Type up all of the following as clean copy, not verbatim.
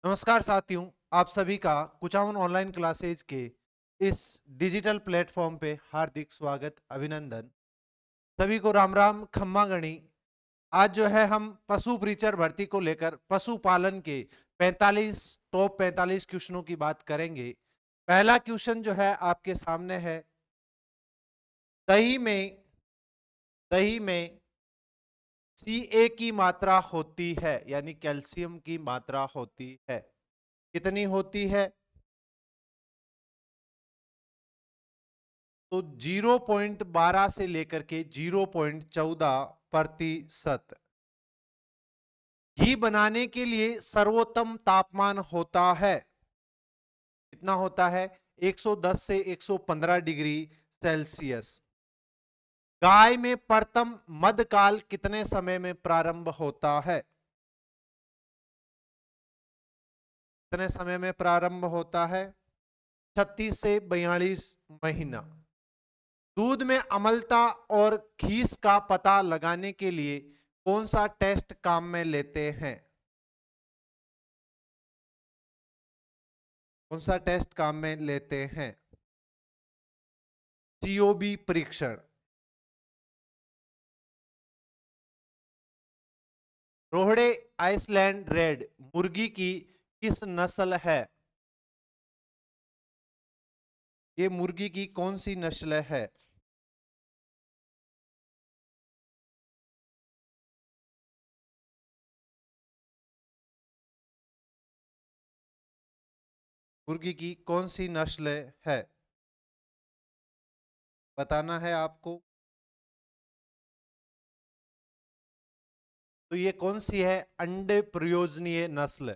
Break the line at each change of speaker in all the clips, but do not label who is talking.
नमस्कार साथियों, आप सभी का कुचामन ऑनलाइन क्लासेज के इस डिजिटल प्लेटफॉर्म पे हार्दिक स्वागत अभिनंदन। सभी को राम राम खम्मा गणी। आज जो है हम पशु प्रीचर भर्ती को लेकर पशुपालन के 45 क्वेश्चनों की बात करेंगे। पहला क्वेश्चन जो है आपके सामने है, दही में दही में सी की मात्रा होती है, यानी कैल्शियम की मात्रा होती है। कितनी होती है? तो 0.12 से लेकर के 0.14%। घी बनाने के लिए सर्वोत्तम तापमान होता है, कितना होता है? 110 से 115 डिग्री सेल्सियस। गाय में प्रथम मध्यकाल कितने समय में प्रारंभ होता है? कितने समय में प्रारंभ होता है? 36 से 42 महीना। दूध में अम्लता और खीस का पता लगाने के लिए कौन सा टेस्ट काम में लेते हैं? कौन सा टेस्ट काम में लेते हैं? सीओबी परीक्षण। रोहड़े आइसलैंड रेड मुर्गी की किस नस्ल है? ये मुर्गी की कौन सी नस्ल है? मुर्गी की कौन सी नस्ल है, बताना है आपको। तो ये कौन सी है? अंडे प्रयोजनीय नस्ल।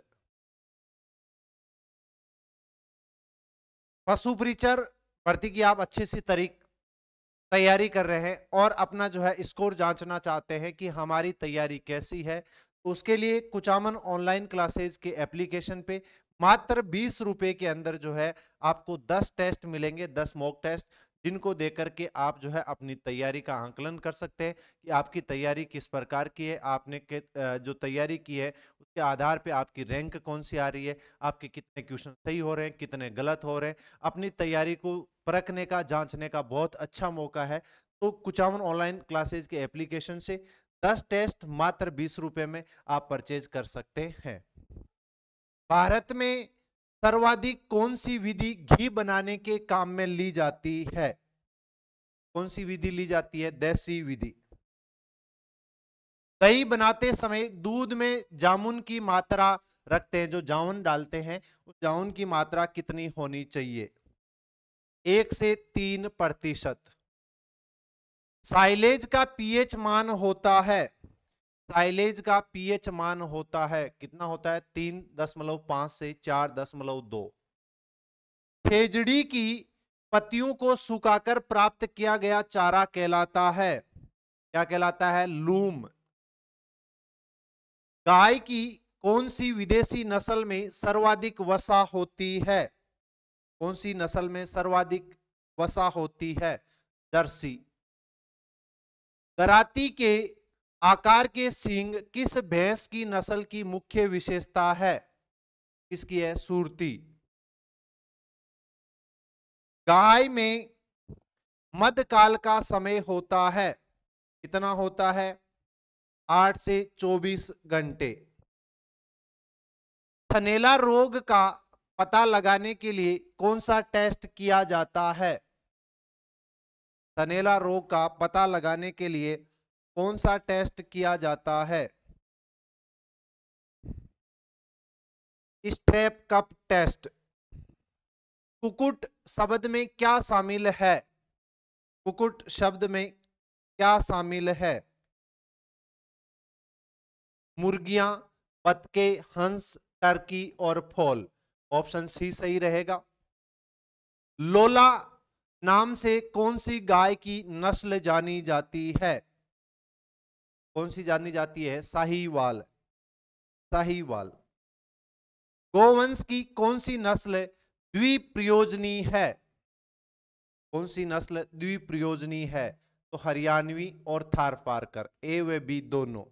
पशु परिचर भर्ती की आप अच्छी सी तैयारी कर रहे हैं और अपना जो है स्कोर जांचना चाहते हैं कि हमारी तैयारी कैसी है, तो उसके लिए कुचामन ऑनलाइन क्लासेज के एप्लीकेशन पे मात्र 20 रुपए के अंदर जो है आपको 10 टेस्ट मिलेंगे, 10 मॉक टेस्ट, जिनको देकर के आप जो है अपनी तैयारी का आंकलन कर सकते हैं कि आपकी तैयारी किस प्रकार की है। आपने जो तैयारी की है उसके आधार पे आपकी रैंक कौन सी आ रही है, आपके कितने क्वेश्चन सही हो रहे हैं, कितने गलत हो रहे हैं। अपनी तैयारी को परखने का, जांचने का बहुत अच्छा मौका है। तो कुचामन ऑनलाइन क्लासेज के एप्लीकेशन से 10 टेस्ट मात्र 20 रुपए में आप परचेज कर सकते हैं। भारत में सर्वाधिक कौन सी विधि घी बनाने के काम में ली जाती है? कौन सी विधि ली जाती है? देसी विधि। दही बनाते समय दूध में जामुन की मात्रा रखते हैं, जो जामुन डालते हैं उस जामुन की मात्रा कितनी होनी चाहिए? 1 से 3%। साइलेज का पीएच मान होता है, साइलेज का पीएच मान होता है, कितना होता है? 3.5 से 4.2। खेजड़ी की पत्तियों को सुखाकर प्राप्त किया गया चारा कहलाता है, क्या कहलाता है? लूम। गाय की कौन सी विदेशी नस्ल में सर्वाधिक वसा होती है? कौन सी नस्ल में सर्वाधिक वसा होती है? जर्सी। दराती के आकार के सींग किस भैंस की नस्ल की मुख्य विशेषता है? किसकी है? सूरती। गाय में मध्यकाल का समय होता है, कितना होता है? 8 से 24 घंटे। थनैला रोग का पता लगाने के लिए कौन सा टेस्ट किया जाता है? थनैला रोग का पता लगाने के लिए कौन सा टेस्ट किया जाता है? Strep cup test. कुकुट शब्द में क्या शामिल है? कुकुट शब्द में क्या शामिल है? मुर्गियां, बतके, हंस, टर्की और फॉल। ऑप्शन सी सही रहेगा। लोला नाम से कौन सी गाय की नस्ल जानी जाती है? कौन सी जानी जाती है? साहीवाल। साहीवाल। गोवंश की कौन सी नस्ल द्विप्रयोजनी है? कौन सी नस्ल द्विप्रयोजनी है? तो हरियाणवी और थारपारकर, ए व बी दोनों।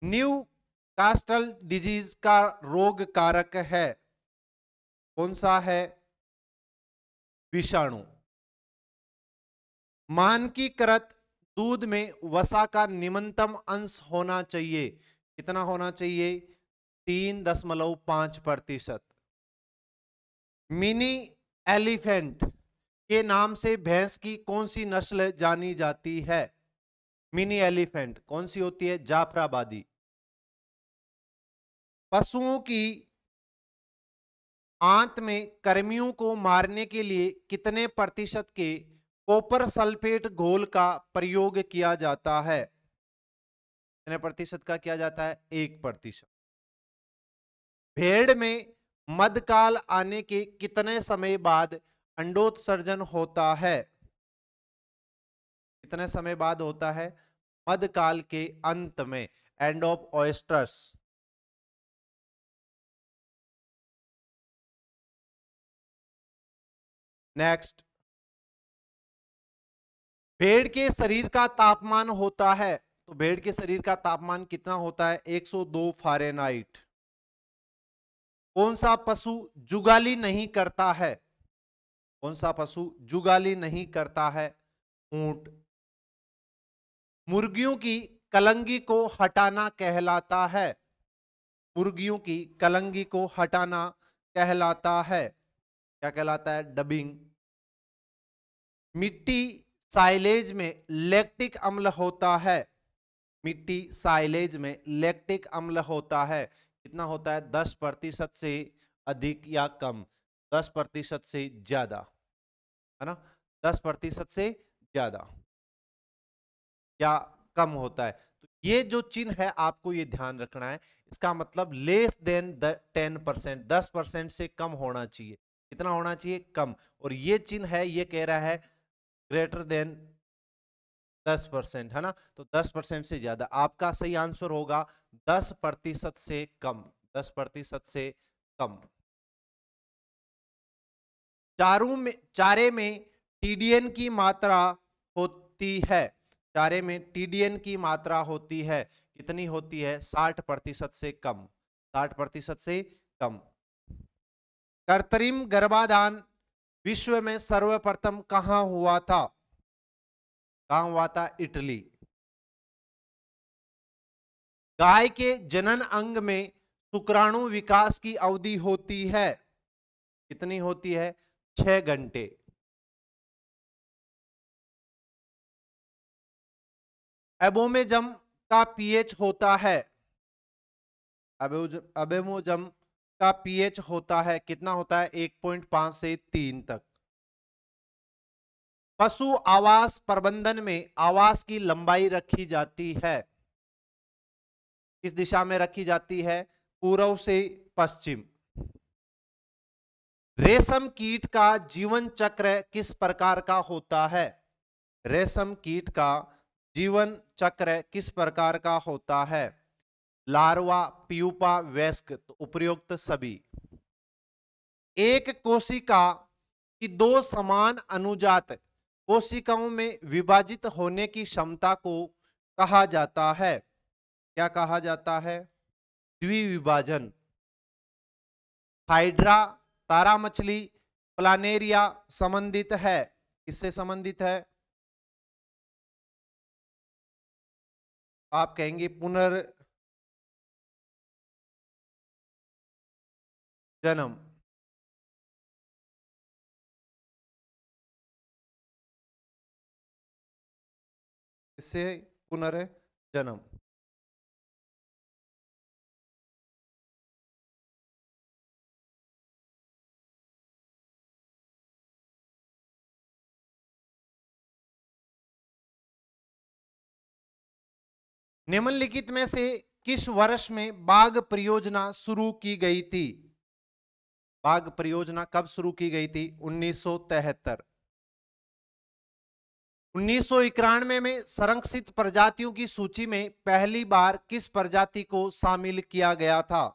न्यू कास्टल डिजीज का रोग कारक है? कौन सा है? विषाणु। मानकीकृत दूध में वसा का निम्नतम अंश होना चाहिए, कितना होना चाहिए? 3.5%। मिनी एलिफेंट के नाम से भैंस की कौन सी नस्ल जानी जाती है? मिनी एलिफेंट कौन सी होती है? जाफराबादी। पशुओं की आंत में कृमियों को मारने के लिए कितने प्रतिशत के कॉपर सल्फेट घोल का प्रयोग किया जाता है? कितने प्रतिशत का किया जाता है? 1%। भेड़ में मध्यकाल आने के कितने समय बाद अंडोत्सर्जन होता है? कितने समय बाद होता है? मध्यकाल के अंत में, एंड ऑफ ऑयस्टर्स। नेक्स्ट, भेड़ के शरीर का तापमान होता है, तो भेड़ के शरीर का तापमान कितना होता है? 102 फ़ारेनहाइट। कौन सा पशु जुगाली नहीं करता है? कौन सा पशु जुगाली नहीं करता है? ऊंट। मुर्गियों की कलंगी को हटाना कहलाता है? मुर्गियों की कलंगी को हटाना कहलाता है, क्या कहलाता है? डबिंग। मिट्टी साइलेज में लैक्टिक अम्ल होता है, मिट्टी साइलेज में लैक्टिक अम्ल होता है, कितना होता है? 10% से अधिक या कम? 10% से ज्यादा, है ना? 10% से ज्यादा या कम होता है। तो ये जो चिन्ह है आपको ये ध्यान रखना है, इसका मतलब लेस देन 10%, 10% से कम होना चाहिए। कितना होना चाहिए? कम। और ये चिन्ह है, ये कह रहा है ग्रेटर देन 10%, है ना? तो 10% से ज्यादा। आपका सही आंसर होगा 10% से कम, 10% से कम। चारे में टीडीएन की मात्रा होती है, चारे में टीडीएन की मात्रा होती है, कितनी होती है? 60% से कम, 60% से कम। कृत्रिम गर्भाधान विश्व में सर्वप्रथम कहां हुआ था? कहां हुआ था? इटली। गाय के जनन अंग में शुक्राणु विकास की अवधि होती है, कितनी होती है? 6 घंटे। एबोमेजम का पीएच होता है, एबोमेजम का पीएच होता है, कितना होता है? 1.5 से 3 तक। पशु आवास प्रबंधन में आवास की लंबाई रखी जाती है, किस दिशा में रखी जाती है? पूर्व से पश्चिम। रेशम कीट का जीवन चक्र किस प्रकार का होता है? रेशम कीट का जीवन चक्र किस प्रकार का होता है? लार्वा, प्यूपा, वयस्क, तो उपयुक्त सभी। एक कोशिका की दो समान अनुजात कोशिकाओं में विभाजित होने की क्षमता को कहा जाता है, क्या कहा जाता है? द्विविभाजन। हाइड्रा, तारा मछली, प्लानेरिया संबंधित है, किससे संबंधित है? आप कहेंगे पुनर्जन्म। इससे पुनर्जन्म। निम्नलिखित में से किस वर्ष में बाघ परियोजना शुरू की गई थी? बाघ परियोजना कब शुरू की गई थी? 1973। 1991 में संरक्षित प्रजातियों की सूची में पहली बार किस प्रजाति को शामिल किया गया था?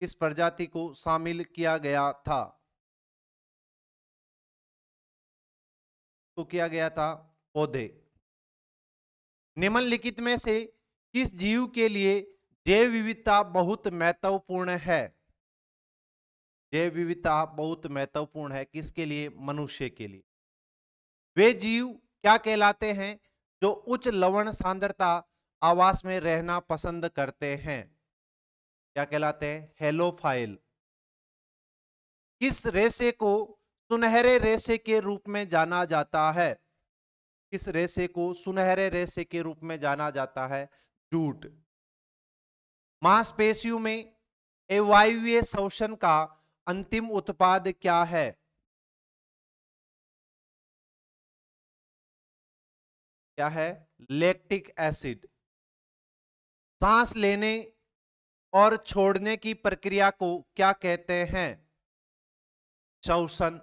किस प्रजाति को शामिल किया गया था? तो किया गया था पौधे। निम्नलिखित में से किस जीव के लिए जैव विविधता बहुत महत्वपूर्ण है। जैव विविधता बहुत महत्वपूर्ण है किसके लिए? मनुष्य के लिए। वे जीव क्या कहलाते हैं जो उच्च लवण सांद्रता आवास में रहना पसंद करते हैं? क्या कहलाते हैं? हेलोफाइल। किस रेशे को सुनहरे रेशे के रूप में जाना जाता है? किस रेशे को सुनहरे रेशे के रूप में जाना जाता है? जूट। मांसपेशियों में अवायवीय शोषण का अंतिम उत्पाद क्या है? क्या है? Lactic acid. सांस लेने और छोड़ने की प्रक्रिया को क्या कहते हैं? श्वसन।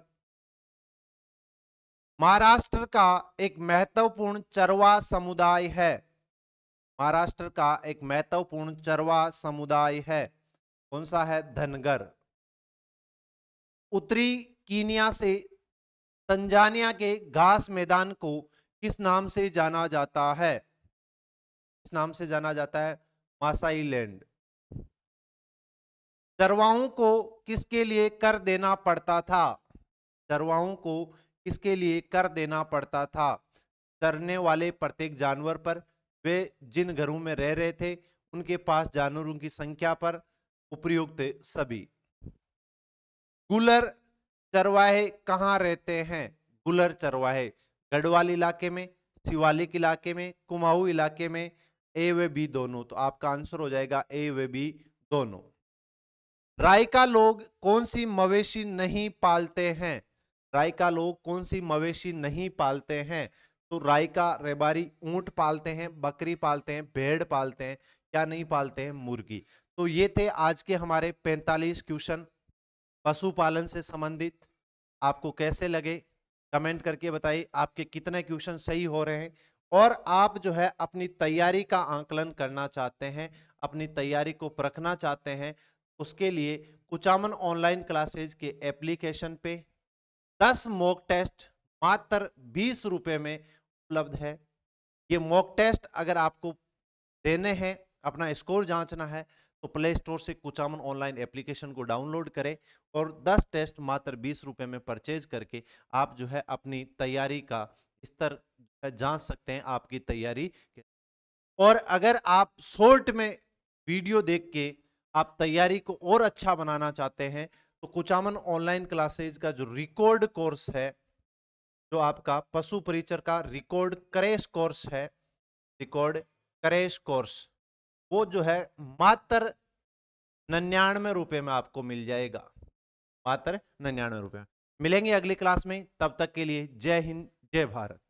महाराष्ट्र का एक महत्वपूर्ण चरवाहा समुदाय है। महाराष्ट्र का एक महत्वपूर्ण चरवाहा समुदाय है, कौन सा है? धनगर। उत्तरी कीनिया से तंजानिया के घास मैदान को किस नाम से जाना जाता है? किस नाम से जाना जाता है? Maasai land. चरवाहों को किसके लिए कर देना पड़ता था? चरवाहों को किसके लिए कर देना पड़ता था? चरने वाले प्रत्येक जानवर पर, वे जिन घरों में रह रहे थे उनके पास जानवरों की संख्या पर, उपयुक्त सभी। गुलर चरवाहे कहाँ रहते हैं? गुलर चरवाहे गढ़वाल इलाके में, शिवालिक इलाके में, कुमाऊं इलाके में, ए व बी दोनों। तो आपका आंसर हो जाएगा ए व बी दोनों। रायका लोग कौन सी मवेशी नहीं पालते हैं? रायका लोग कौन सी मवेशी नहीं पालते हैं? तो रायका रेबारी ऊंट पालते हैं, बकरी पालते हैं, भेड़ पालते हैं, क्या नहीं पालते हैं? मुर्गी। तो ये थे आज के हमारे 45 क्वेश्चन पशुपालन से संबंधित। आपको कैसे लगे कमेंट करके बताइए, आपके कितने क्वेश्चन सही हो रहे हैं, और आप जो है अपनी तैयारी का आंकलन करना चाहते हैं, अपनी तैयारी को परखना चाहते हैं, उसके लिए कुचामन ऑनलाइन क्लासेज के एप्लीकेशन पे 10 मॉक टेस्ट मात्र 20 रुपए में उपलब्ध है। ये मॉक टेस्ट अगर आपको देने हैं, अपना स्कोर जांचना है, तो प्ले स्टोर से कुचामन ऑनलाइन एप्लीकेशन को डाउनलोड करें और 10 टेस्ट मात्र 20 रुपए में परचेज करके आप जो है अपनी तैयारी का स्तर जांच सकते हैं, आपकी तैयारी। और अगर आप शॉर्ट में वीडियो देख के आप तैयारी को और अच्छा बनाना चाहते हैं, तो कुचामन ऑनलाइन क्लासेज का जो रिकॉर्ड कोर्स है, जो आपका पशु परिचर का रिकॉर्ड क्रैश कोर्स है, रिकॉर्ड क्रैश कोर्स, वो जो है मात्र 99 रुपए में आपको मिल जाएगा, मात्र 99 रुपए। मिलेंगे अगली क्लास में, तब तक के लिए जय हिंद जय भारत।